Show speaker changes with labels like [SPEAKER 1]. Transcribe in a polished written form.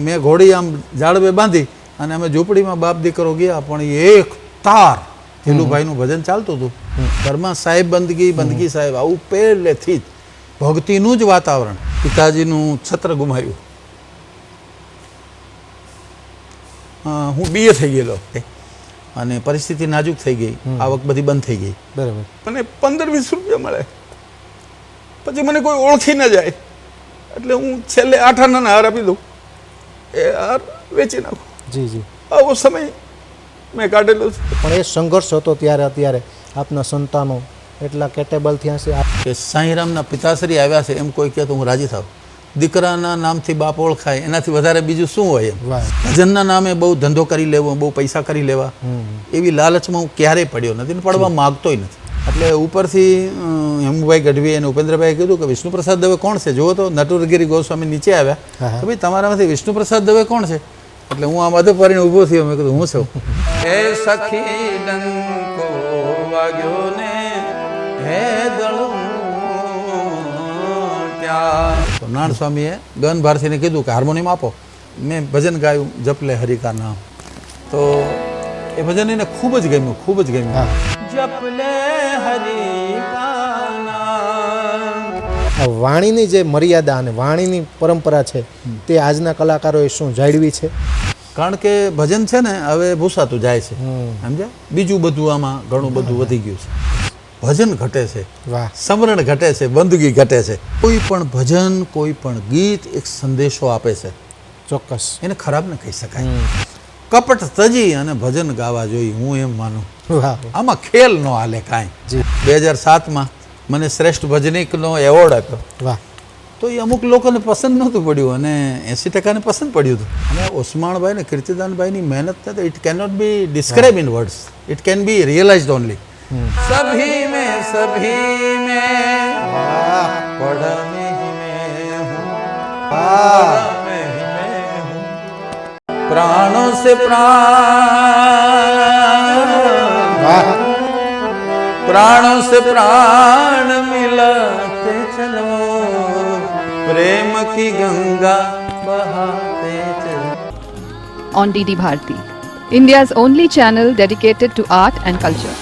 [SPEAKER 1] મેં ઘોડી આમ ઝાડવે બાંધી અને અમે ઝૂંપડીમાં બાપ દીકરો ગયા, પણ એક તાર ધીલુભાઈનું ભજન ચાલતું હતું. ઘરમાં સાહેબ બંદગી સાહેબ, આવું પહેલેથી જ ભક્તિનું જ વાતાવરણ. પિતાજીનું છત્ર ગુમાવ્યું. હું બીએ થઈ ગયેલો અને પરિસ્થિતિ નાજુક થઈ ગઈ, આવક બધી બંધ થઈ ગઈ.
[SPEAKER 2] બરાબર.
[SPEAKER 1] મને 15-20 રૂપિયા મળે, પછી મને કોઈ ઓળખી ન જાય એટલે હું છેલ્લે 8 આનાના હાર આપી દઉં, એ હાર વેચી નાખું.
[SPEAKER 2] જી જી.
[SPEAKER 1] આવો સમય મેં કાઢેલો છે.
[SPEAKER 2] પણ એ સંઘર્ષ હતો ત્યારે, અત્યારે આપના સંતાનો એટલા કેટેબલ થયા છે
[SPEAKER 1] કે સાંઈરામના પિતાશ્રી આવ્યા છે એમ કોઈ કહે તો હું રાજી થાવ. દીકરાના નામથી બાપ ઓળખાય, એનાથી વધારે બીજું શું હોય? એમ ભજનના નામે બહુ ધંધો કરી લેવો, બહુ પૈસા કરી લેવા, એવી લાલચમાં હું ક્યારેય પડ્યો નથી ને પડવા માગતોય નથી. એટલે ઉપરથી હેમુભાઈ ગઢવી અને ઉપેન્દ્રભાઈએ કીધું કે વિષ્ણુપ્રસાદ દવે કોણ છે? જુઓ તો નટુરગીરી ગોસ્વામી નીચે આવ્યા કે ભાઈ તમારામાંથી વિષ્ણુપ્રસાદ દવે કોણ છે? એટલે હું આમ અધો પાડીને ઊભો થયો. મેં કીધું હું છું. હે સખી ડંકો વાગ્યો ને હે દળું ત્યાં. નાણ સ્વામીએ ગન ભારતીને કીધું કે હાર્મોનિયમ આપો. મેં ભજન ગાયું, જપલે હરિકા નામ. તો એ ભજન એને ખૂબ જ ગમ્યું, ખૂબ જ ગમ્યું. જપલે હરિકા નામ.
[SPEAKER 2] વાણીની જે મર્યાદા અને વાણીની પરંપરા છે તે આજના કલાકારોએ શું જાળવી છે?
[SPEAKER 1] કારણ કે ભજન છે ને હવે ભૂસાતું જાય છે, સમજ્યા? બીજું બધું આમાં ઘણું બધું વધી ગયું છે. ભજન ઘટે છે, સમરણ ઘટે છે, બંદગી ઘટે છે. કોઈ પણ ભજન, કોઈ પણ ગીત એક સંદેશો આપે છે.
[SPEAKER 2] ચોક્કસ.
[SPEAKER 1] એને ખરાબ ન કહી શકાય. કપટ તજી અને ભજન ગાવા જોઈએ, હું એમ માનું. આમાં ખેલ ન હાલે કાંઈ. 2007માં મને શ્રેષ્ઠ ભજનિકનો એવોર્ડ આપ્યો.
[SPEAKER 2] વાહ.
[SPEAKER 1] તો એ અમુક લોકોને પસંદ નહોતું પડ્યું અને 80% પસંદ પડ્યું હતું. અને ઓસમાણભાઈ ને કીર્તિદાનભાઈની મહેનત તો it cannot be describe in words, it can be realized only. સભી में पढ़ में हूँ, प्राणों से प्राण मिलाते चलो, प्रेम की गंगा बहाते चलो.
[SPEAKER 3] On DD Bharati, India's only channel dedicated to art and culture.